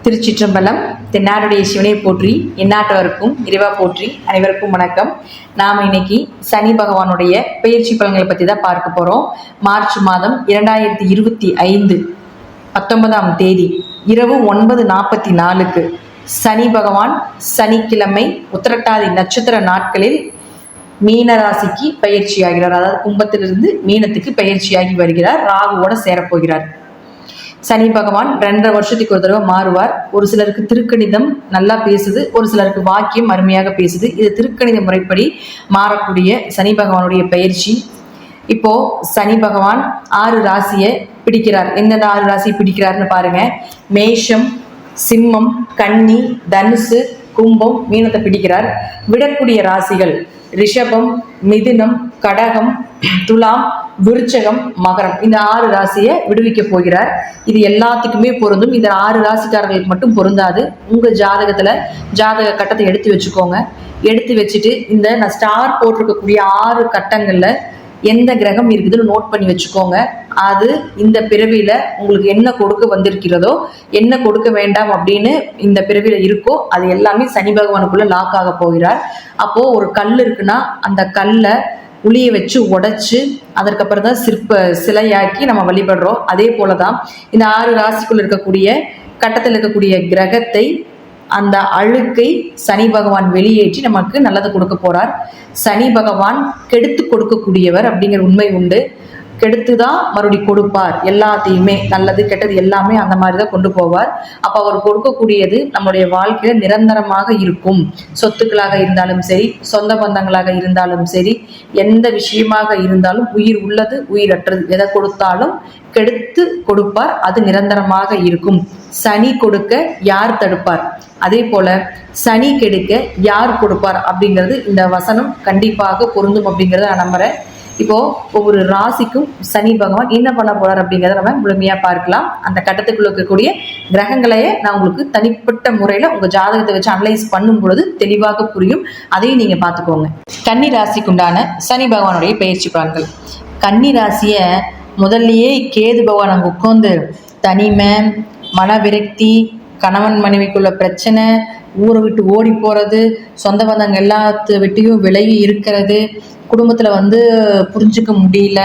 திருச்சிற்றம்பலம். தென்னாடுடைய சிவனை போற்றி, எந்நாட்டவருக்கும் இறைவா போற்றி. அனைவருக்கும் வணக்கம். நாம் இன்னைக்கு சனி பகவானுடைய பெயர்ச்சி பலன்களை பற்றி தான் பார்க்க போகிறோம். மார்ச் மாதம் 2025 19ஆம் தேதி இரவு 9:44 சனி பகவான் சனிக்கிழமை உத்திரட்டாதி நட்சத்திர நாட்களில் மீனராசிக்கு பயிற்சியாகிறார். அதாவது கும்பத்திலிருந்து மீனத்துக்கு பயிற்சியாகி வருகிறார். ராகுவோட சேரப்போகிறார். சனி பகவான் 2.5 வருஷத்துக்கு ஒரு தடவை மாறுவார். ஒரு சிலருக்கு திருக்கணிதம் நல்லா பேசுது, ஒரு சிலருக்கு வாக்கியம் அருமையாக பேசுது. இது திருக்கணித முறைப்படி மாறக்கூடிய சனி பகவானுடைய பயிற்சி. இப்போ சனி பகவான் 6 ராசியை பிடிக்கிறார். எந்தெந்த 6 ராசி பிடிக்கிறாருன்னு பாருங்க. மேஷம், சிம்மம், கன்னி, தனுசு, கும்பம், மீனத்தை பிடிக்கிறார். விடக்கூடிய ராசிகள் ரிஷபம், மிதுனம், கடகம், துலாம், விருச்சகம், மகரம். இந்த 6 ராசியை விடுவிக்க போகிறார். இது எல்லாத்துக்குமே பொருந்தும். இந்த 6 ராசிக்காரர்களுக்கு மட்டும் பொருந்தாது. உங்க ஜாதகத்துல ஜாதக கட்டத்தை எடுத்து வச்சுக்கோங்க. எடுத்து வச்சுட்டு இந்த நான் ஸ்டார் போட்டிருக்கக்கூடிய 6 கட்டங்கள்ல எந்த கிரகம் இருக்குதுன்னு நோட் பண்ணி வச்சுக்கோங்க. அது இந்த பிறவியில உங்களுக்கு என்ன கொடுக்க வந்திருக்கிறதோ, என்ன கொடுக்க வேண்டாம் அப்படின்னு இந்த பிறவியில இருக்கோ, அது எல்லாமே சனி பகவானுக்குள்ள லாக் ஆக போகிறார். அப்போ ஒரு கல் இருக்குன்னா அந்த கல்லை உளிய வச்சு உடைச்சு அதற்கப்புறம் தான் சிலையாக்கி நம்ம வழிபடுறோம். அதே போலதான் இந்த 6 ராசிக்குள்ள இருக்கக்கூடிய கட்டத்தில் இருக்கக்கூடிய கிரகத்தை, அந்த அழுக்கை சனி பகவான் வெளியேற்றி நமக்கு நல்லது கொடுக்க போறார். சனி பகவான் கெடுத்து கொடுக்கக்கூடியவர் அப்படிங்கிற உண்மை உண்டு. கெடுத்துதான் மறுபடி கொடுப்பார். எல்லாத்தையுமே நல்லது கெட்டது எல்லாமே அந்த மாதிரி தான் கொண்டு போவார். அப்ப அவர் கொடுக்கக்கூடியது நம்மளுடைய வாழ்க்கையில நிரந்தரமாக இருக்கும். சொத்துக்களாக இருந்தாலும் சரி, சொந்த பந்தங்களாக இருந்தாலும் சரி, எந்த விஷயமாக இருந்தாலும், உயிர் உள்ளது உயிரற்றது எதை கொடுத்தாலும் கெடுத்து கொடுப்பார். அது நிரந்தரமாக இருக்கும். சனி கொடுக்க யார் தடுப்பார்? அதே போல சனி கெடுக்க யார் கொடுப்பார் அப்படிங்கிறது இந்த வசனம் கண்டிப்பாக பொருந்தும் அப்படிங்கிறத நான் நம்புறேன். இப்போ ஒவ்வொரு ராசிக்கும் சனி பகவான் என்ன பண்ண போறார் அப்படிங்கிறத நம்ம முழுமையா பார்க்கலாம். அந்த கட்டத்துக்குள்ள இருக்கக்கூடிய கிரகங்களையே நான் உங்களுக்கு தனிப்பட்ட முறையில உங்க ஜாதகத்தை வச்சு அனலைஸ் பண்ணும் பொழுது தெளிவாக புரியும். அதையும் நீங்க பார்த்துக்கோங்க. கன்னி ராசிக்குண்டான சனி பகவானுடைய பயிற்சி பலன்கள். கன்னி ராசிய முதல்லயே கேது பகவான் அங்க உட்கார்ந்து தனிமை, மனவிரக்தி, கணவன் மனைவிக்குள்ள பிரச்சனை, ஊரை விட்டு ஓடி போறது, சொந்த பந்தங்க எல்லாத்து விட்டையும் விலகி இருக்கிறது, குடும்பத்தில் புரிஞ்சுக்க முடியல,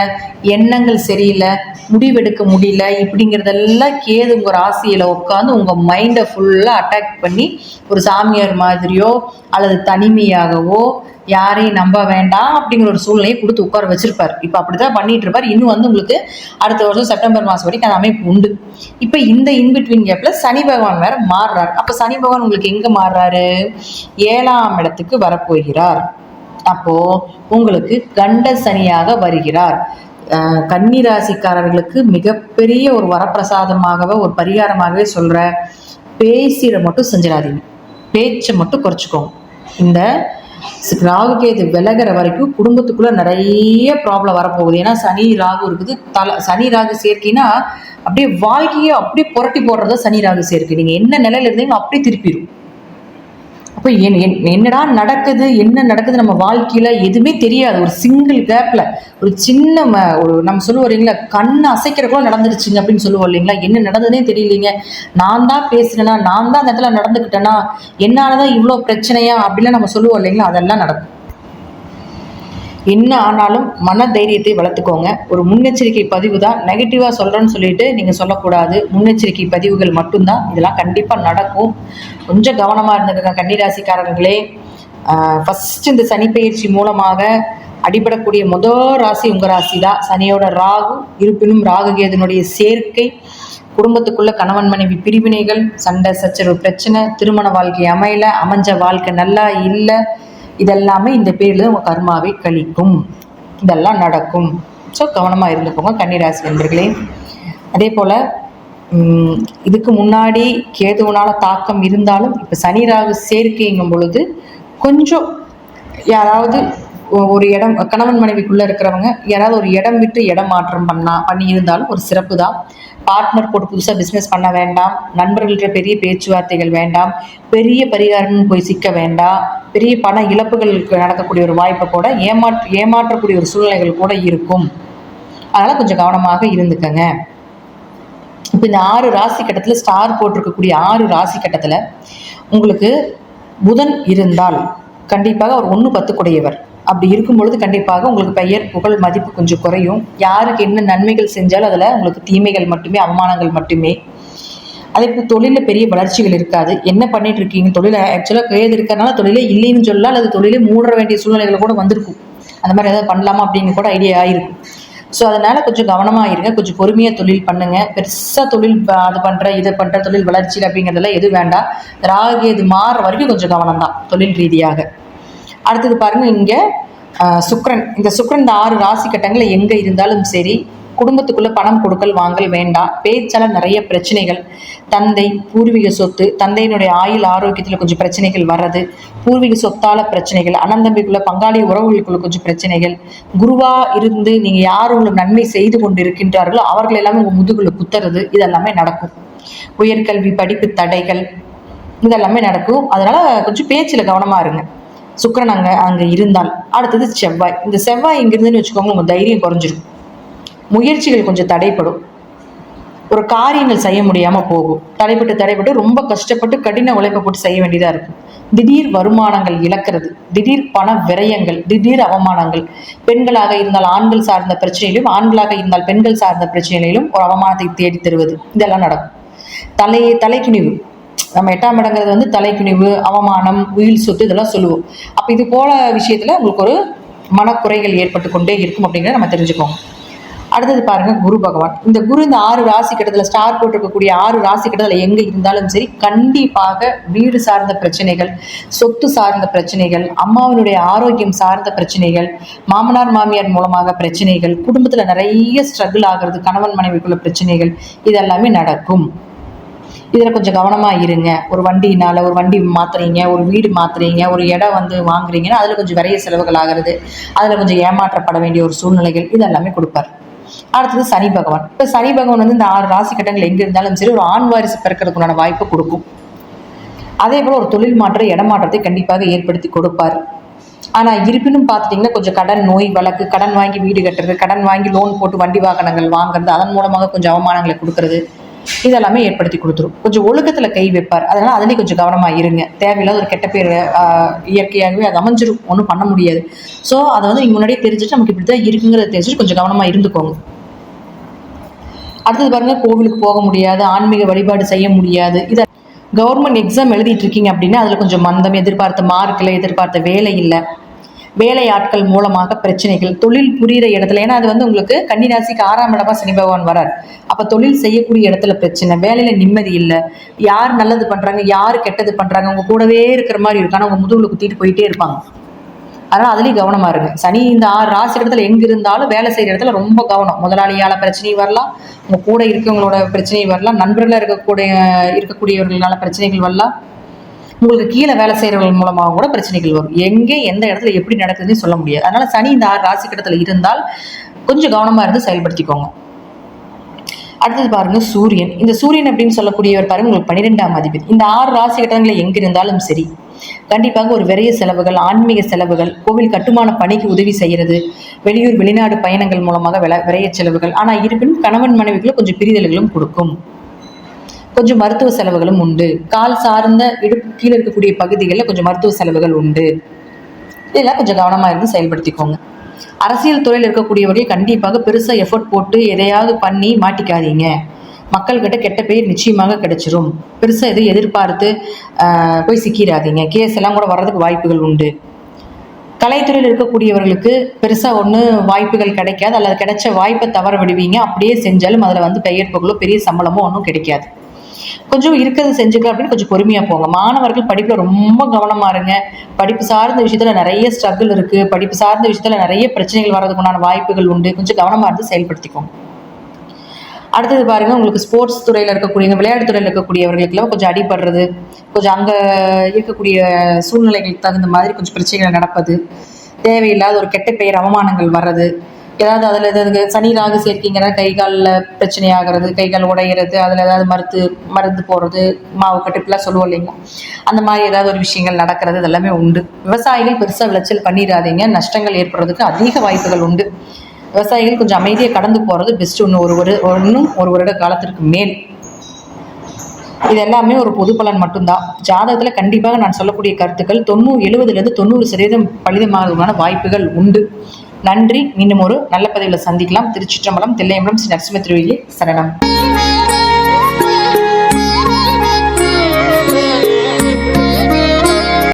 எண்ணங்கள் சரியில்லை, முடிவெடுக்க முடியல, இப்படிங்கிறதெல்லாம் கேது உங்கள் ராசியில் உட்காந்து உங்கள் மைண்டை ஃபுல்லாக அட்டாக் பண்ணி ஒரு சாமியார் மாதிரியோ அல்லது தனிமையாகவோ யாரையும் நம்ப வேண்டாம் அப்படிங்கிற ஒரு சூழ்நிலையை கொடுத்து உட்கார வச்சிருப்பார். இப்போ அப்படிதான் பண்ணிட்டு இருப்பார். இன்னும் உங்களுக்கு அடுத்த வருஷம் செப்டம்பர் மாதம் வரைக்கும் அந்த அமைப்பு உண்டு. இப்போ இந்த இன்பிட்வீன் கேப்ல சனி பகவான் வேற மாறுறாரு. அப்போ சனி பகவான் உங்களுக்கு எங்க மாறுறாரு? 7ஆம் இடத்துக்கு வரப்போகிறார். அப்போ உங்களுக்கு கண்ட சனியாக வருகிறார். கன்னி ராசிக்காரர்களுக்கு மிகப்பெரிய ஒரு வரப்பிரசாதமாகவே ஒரு பரிகாரமாகவே சொல்ற, பேசிட மட்டும் செஞ்சிடாதீங்க, பேச்சை மட்டும் குறைச்சிக்கோங்க. இந்த ராகு கேது விலகிற வரைக்கும் குடும்பத்துக்குள்ள நிறைய ப்ராப்ளம் வரப்போகுது. ஏன்னா சனி ராகு இருக்குது. சனி ராகு சேர்க்கைன்னா அப்படியே வாழ்க்கையை அப்படியே புரட்டி போடுறதா சனி ராகு சேர்க்கை. நீங்க என்ன நிலையில இருந்தீங்களோ அப்படியே திருப்பிடும். அப்போ என்னடா நடக்குது, என்ன நடக்குது நம்ம வாழ்க்கையில எதுவுமே தெரியாது. ஒரு சிங்கிள் கேப்ல ஒரு சின்ன ஒரு நம்ம சொல்லுவோம் இல்லைங்களா, கண்ணை அசைக்கிற கூட நடந்துருச்சுங்க அப்படின்னு சொல்லுவோம் இல்லைங்களா. என்ன நடந்ததுனே தெரியலீங்க, நான் தான் பேசுறேன்னா, நான் தான் அந்த இடத்துல நடந்துக்கிட்டேன்னா, என்னாலதான் இவ்வளோ பிரச்சனையா அப்படிலாம் நம்ம சொல்லுவோம் இல்லைங்களா. அதெல்லாம் நடக்கும். என்ன ஆனாலும் மன தைரியத்தை வளர்த்துக்கோங்க. ஒரு முன்னெச்சரிக்கை பதிவு தான். நெகட்டிவா சொல்றேன்னு சொல்லிட்டு நீங்க சொல்லக்கூடாது. முன்னெச்சரிக்கை பதிவுகள் மட்டும்தான். இதெல்லாம் கண்டிப்பா நடக்கும். கொஞ்சம் கவனமா இருந்துக்கங்க கன்னிராசிக்காரர்களே. ஃபர்ஸ்ட் இந்த சனி பயிற்சி மூலமாக அடிபடக்கூடிய முதல் ராசி உங்க ராசி தான். சனியோட ராகு, இருப்பினும் ராகு கேதுனுடைய சேர்க்கை, குடும்பத்துக்குள்ள கணவன் மனைவி பிரிவினைகள், சண்டை சச்சரவு பிரச்சனை, திருமண வாழ்க்கை அமையல, அமைஞ்ச வாழ்க்கை நல்லா இல்லை, இதெல்லாமே இந்த பேரில் உங்கள் கர்மாவை கழிக்கும். இதெல்லாம் நடக்கும். ஸோ கவனமாக இருந்துக்கோங்க கன்னிராசி நண்பர்களே. அதே போல் இதுக்கு முன்னாடி கேதுவனால தாக்கம் இருந்தாலும் இப்போ சனி ராகு சேர்க்கைங்கும் பொழுது கொஞ்சம் யாராவது ஒரு இடம், கணவன் மனைவிக்குள்ளே இருக்கிறவங்க யாராவது ஒரு இடம் விட்டு இடம் மாற்றம் பண்ணி இருந்தாலும் ஒரு சிறப்பு தான். பார்ட்னர் போட்டு புதுசாக பிஸ்னஸ் பண்ண வேண்டாம். நண்பர்கள்ட்ட பெரிய பேச்சுவார்த்தைகள் வேண்டாம். பெரிய பரிகாரம்னு போய் சிக்க வேண்டாம். பெரிய பண இழப்புகளுக்கு நடக்கக்கூடிய ஒரு வாய்ப்பை கூட ஏமாற்றக்கூடிய ஒரு சூழ்நிலைகள் கூட இருக்கும். அதனால் கொஞ்சம் கவனமாக இருந்துக்கங்க. இப்போ இந்த 6 ராசி கட்டத்தில் ஸ்டார் போட்டிருக்கக்கூடிய 6 ராசி கட்டத்தில் உங்களுக்கு புதன் இருந்தால் கண்டிப்பாக அவர் 1-10 கூடையவர். அப்படி இருக்கும் பொழுது கண்டிப்பாக உங்களுக்கு பெயர் புகழ் மதிப்பு கொஞ்சம் குறையும். யாருக்கு என்ன நன்மைகள் செஞ்சாலும் அதில் உங்களுக்கு தீமைகள் மட்டுமே, அவமானங்கள் மட்டுமே. அதே போல் தொழிலில் பெரிய வளர்ச்சிகள் இருக்காது. என்ன பண்ணிட்டு இருக்கீங்க, தொழிலை ஆக்சுவலாக கேது இருக்கிறனால தொழிலே இல்லைன்னு சொல்லலாம், அல்லது தொழிலே மூட வேண்டிய சூழ்நிலைகள் கூட வந்திருக்கும். அந்த மாதிரி ஏதாவது பண்ணலாமா அப்படின்னு கூட ஐடியா ஆயிருக்கும். ஸோ அதனால் கொஞ்சம் கவனமாக இருங்க, கொஞ்சம் பொறுமையாக தொழில் பண்ணுங்கள். பெருசாக தொழில் அது பண்ணுறேன் இதை பண்ணுற தொழில் வளர்ச்சி அப்படிங்கிறதெல்லாம் எதுவும் வேண்டாம். ராகு இது மாறுற வரைக்கும் கொஞ்சம் கவனம் தான் தொழில் ரீதியாக. அடுத்தது பாருங்கள், இங்கே சுக்கிரன். இந்த சுக்கிரன் இந்த 6 ராசி கட்டங்களில் எங்கே இருந்தாலும் சரி, குடும்பத்துக்குள்ளே பணம் கொடுக்கல் வாங்கல் வேண்டாம். பேச்சால நிறைய பிரச்சனைகள், தந்தை பூர்வீக சொத்து, தந்தையினுடைய ஆயுள் ஆரோக்கியத்தில் கொஞ்சம் பிரச்சனைகள் வர்றது, பூர்வீக சொத்தால பிரச்சனைகள், அண்ணந்தம்பிக்குள்ள பங்காளி உறவுகளுக்குள்ள கொஞ்சம் பிரச்சனைகள், குருவா இருந்து நீங்கள் யார் உங்களுக்கு நன்மை செய்து கொண்டு இருக்கின்றார்களோ அவர்கள் எல்லாமே உங்கள் முதுகுல குத்துறது, இதெல்லாமே நடக்கும். உயர்கல்வி படிப்பு தடைகள் இதெல்லாமே நடக்கும். அதனால கொஞ்சம் பேச்சில் கவனமாக இருங்க சுக்கிரன் அங்கே இருந்தால். அடுத்தது செவ்வாய். இந்த செவ்வாய் இங்கிருந்துன்னு வச்சுக்கோங்க, உங்கள் தைரியம் குறைஞ்சிரும். முயற்சிகள் கொஞ்சம் தடைப்படும். ஒரு காரியங்கள் செய்ய முடியாமல் போகும். தடைப்பட்டு ரொம்ப கஷ்டப்பட்டு கடின உழைப்பை போட்டு செய்ய வேண்டியதாக இருக்கும். திடீர் வருமானங்கள் இழக்கிறது, திடீர் பண விரயங்கள், திடீர் அவமானங்கள். பெண்களாக இருந்தால் ஆண்கள் சார்ந்த பிரச்சனையிலும், ஆண்களாக இருந்தால் பெண்கள் சார்ந்த பிரச்சனைகளிலும் ஒரு அவமானத்தை தேடி தருவது, இதெல்லாம் நடக்கும். தலைக்குனிவு, நம்ம 8ஆம் இடங்கிறது வந்து தலைக்குனிவு, அவமானம், உயில் சொத்து இதெல்லாம் சொல்லுவோம். அப்போ இது போல விஷயத்தில் உங்களுக்கு ஒரு மனக்குறைகள் ஏற்பட்டு கொண்டே இருக்கும் அப்படிங்கிறத நம்ம தெரிஞ்சுக்கோங்க. அடுத்தது பாருங்கள், குரு பகவான். இந்த குரு இந்த 6 ராசி கட்டத்தில் ஸ்டார் போட்டிருக்கக்கூடிய 6 ராசி கட்டத்தில் எங்கே இருந்தாலும் சரி, கண்டிப்பாக வீடு சார்ந்த பிரச்சனைகள், சொத்து சார்ந்த பிரச்சனைகள், அம்மாவினுடைய ஆரோக்கியம் சார்ந்த பிரச்சனைகள், மாமனார் மாமியார் மூலமாக பிரச்சனைகள், குடும்பத்தில் நிறைய ஸ்ட்ரகிள் ஆகிறது, கணவன் மனைவிக்குள்ள பிரச்சனைகள், இதெல்லாமே நடக்கும். இதில் கொஞ்சம் கவனமாக இருங்க. ஒரு வண்டி மாற்றுறீங்க, ஒரு வீடு மாற்றுறீங்க, ஒரு இடம் வந்து வாங்குறீங்கன்னா அதில் கொஞ்சம் விரைய செலவுகள் ஆகிறது, அதில் கொஞ்சம் ஏமாற்றப்பட வேண்டிய ஒரு சூழ்நிலைகள் இதெல்லாமே கொடுப்பார். அடுத்தது சனி பகவான். இப்போ சனி பகவான் வந்து இந்த 6 ராசி கட்டங்கள் எங்கே இருந்தாலும் சரி, ஒரு ஆண் வாரிசு பிறக்கிறதுக்குண்டான வாய்ப்பு கொடுக்கும். அதே போல் ஒரு தொழில் மாற்ற இடமாற்றத்தை கண்டிப்பாக ஏற்படுத்தி கொடுப்பார். ஆனால் இருப்பினும் பார்த்துட்டிங்கன்னா கொஞ்சம் கடன் நோய் வழக்கு, கடன் வாங்கி வீடு கட்டுறது, கடன் வாங்கி லோன் போட்டு வண்டி வாகனங்கள் வாங்குறது, அதன் மூலமாக கொஞ்சம் அவமானங்களை கொடுக்கறது, இதெல்லாமே ஏற்படுத்தி கொடுத்துரும். கொஞ்சம் ஒழுக்கத்தில் கை வைப்பார். அதனால் அதுலேயும் கொஞ்சம் கவனமாக இருங்க. தேவையில்லாத ஒரு கெட்ட பேர் இயற்கையாகவே அது அமைஞ்சிரும், ஒன்றும் பண்ண முடியாது. ஸோ அதை வந்து நீங்கள் முன்னாடியே தெரிஞ்சுட்டு நமக்கு இப்படி தான் இருக்குங்கிறத தெரிஞ்சுட்டு கொஞ்சம் கவனமாக இருந்துக்கோங்க. அடுத்தது பாருங்கள், கோவிலுக்கு போக முடியாது, ஆன்மீக வழிபாடு செய்ய முடியாது. இதை கவர்மெண்ட் எக்ஸாம் எழுதிட்டு இருக்கீங்க அப்படின்னா அதில் கொஞ்சம் மந்தம், எதிர்பார்த்த மார்க் இல்லை, எதிர்பார்த்த வேலை இல்லை, வேலை ஆட்கள் மூலமாக பிரச்சனைகள், தொழில் புரிகிற இடத்துல, ஏன்னா அது வந்து உங்களுக்கு கன்னிராசிக்கு 6ஆம் இடமா சனி பகவான் வரார். அப்போ தொழில் செய்யக்கூடிய இடத்துல பிரச்சனை, வேலையில் நிம்மதி இல்லை, யார் நல்லது பண்ணுறாங்க யார் கெட்டது பண்ணுறாங்க, உங்கள் கூடவே இருக்கிற மாதிரி இருக்கும், ஆனால் உங்கள் முதுகில் குத்திட்டு போயிட்டே இருப்பாங்க. அதனால் அதுலேயும் கவனமாக இருங்க. சனி இந்த 6 ராசி இடத்துல எங்கே இருந்தாலும் வேலை செய்கிற இடத்துல ரொம்ப கவனம். முதலாளியால் பிரச்சனை வரலாம், உங்கள் கூட இருக்கவங்களோட பிரச்சனை வரலாம், நண்பர்களாக இருக்கக்கூடியவர்களால் பிரச்சனைகள் வரலாம், உங்களுக்கு கீழே வேலை செய்கிறவர்கள் மூலமாக கூட பிரச்சனைகள் வரும். எங்கே எந்த இடத்துல எப்படி நடக்குதுன்னு சொல்ல முடியாது. அதனால் சனி இந்த 6 ராசி கட்டத்தில் இருந்தால் கொஞ்சம் கவனமாக இருந்து செயல்படுத்திக்கோங்க. அடுத்தது பாருங்க, சூரியன். இந்த சூரியன் அப்படின்னு சொல்லக்கூடியவர் பாருங்க உங்களுக்கு 12ஆம் அதிபதி. இந்த 6 ராசி கட்டங்களில் எங்கே இருந்தாலும் சரி, கண்டிப்பாக ஒரு விரைய செலவுகள், ஆன்மீக செலவுகள், கோவில் கட்டுமான பணிக்கு உதவி செய்கிறது, வெளியூர் வெளிநாடு பயணங்கள் மூலமாக விரைய செலவுகள். ஆனால் இருப்பினும் கணவன் மனைவிக்குள்ள கொஞ்சம் பிரிதல்களும் கொடுக்கும். கொஞ்சம் மருத்துவ செலவுகளும் உண்டு. கால் சார்ந்த இடுப்பு கீழே இருக்கக்கூடிய பகுதிகளில் கொஞ்சம் மருத்துவ செலவுகள் உண்டு. இதெல்லாம் கொஞ்சம் கவனமாக இருந்து செயல்படுத்திக்கோங்க. அரசியல் துறையில் இருக்கக்கூடியவர்கள் கண்டிப்பாக பெருசாக எஃபர்ட் போட்டு எதையாவது பண்ணி மாட்டிக்காதீங்க. மக்கள்கிட்ட கெட்ட பெயர் நிச்சயமாக கிடைச்சிரும். பெருசாக எதுவும் எதிர்பார்த்து போய் சிக்கிறாதீங்க. கேஸ் எல்லாம் கூட வர்றதுக்கு வாய்ப்புகள் உண்டு. கலைத்துறையில் இருக்கக்கூடியவர்களுக்கு பெருசாக வாய்ப்புகள் கிடைக்காது, அல்லது கிடைச்ச வாய்ப்பை தவற விடுவீங்க. அப்படியே செஞ்சாலும் அதில் வந்து பெயர் புகழோ பெரிய சம்பளமோ ஒன்றும் கிடைக்காது. கொஞ்சம் இருக்கிறது செஞ்சுக்கலாம் அப்படின்னு கொஞ்சம் பொறுமையாக போங்க. மாணவர்கள் படிப்பில் ரொம்ப கவனமாக இருங்க. படிப்பு சார்ந்த விஷயத்தில் நிறைய ஸ்ட்ரகிள் இருக்குது, படிப்பு சார்ந்த விஷயத்தில் நிறைய பிரச்சனைகள் வர்றதுக்குண்டான வாய்ப்புகள் உண்டு. கொஞ்சம் கவனமாக இருந்து செயல்படுத்திக்கோங்க. அடுத்தது பாருங்கள், உங்களுக்கு ஸ்போர்ட்ஸ் துறையில் இருக்கக்கூடிய, விளையாட்டு துறையில் இருக்கக்கூடியவர்களுக்கெல்லாம் கொஞ்சம் அடிபடுறது, கொஞ்சம் அங்கே இருக்கக்கூடிய சூழ்நிலைகளுக்கு தகுந்த மாதிரி கொஞ்சம் பிரச்சனைகள் நடப்பது, தேவையில்லாத ஒரு கெட்ட பெயர் அவமானங்கள் வர்றது, ஏதாவது அதில் ஏதாவது சனி ராகு சேர்க்கிங்கன்னா கை காலில் பிரச்சனை ஆகிறது, கை கால் உடையிறது, அதில் ஏதாவது மருந்து போடுறது, மாவு கட்டுப்பெல்லாம் சொல்லுவோம் இல்லைங்களா, அந்த மாதிரி ஏதாவது ஒரு விஷயங்கள் நடக்கிறது, இதெல்லாமே உண்டு. விவசாயிகள் பெருசாக விளைச்சல் பண்ணிடாதீங்க, நஷ்டங்கள் ஏற்படுறதுக்கு அதிக வாய்ப்புகள் உண்டு. விவசாயிகள் கொஞ்சம் அமைதியாக கடந்து போகிறது பெஸ்ட்டு. இன்னும் ஒரு வருட காலத்திற்கு மேல். இது எல்லாமே ஒரு பொது பலன் மட்டும்தான். ஜாதகத்தில் கண்டிப்பாக நான் சொல்லக்கூடிய கருத்துக்கள் 70% 90% பலிதமாகுவதற்கான வாய்ப்புகள் உண்டு. நன்றி. மீண்டும் ஒரு நல்ல பதிவில் சந்திக்கலாம். திருச்சிற்றம்பலம், தில்லையம்பலம், ஸ்ரீ நரசிம்ம திருவிழி சரணம்.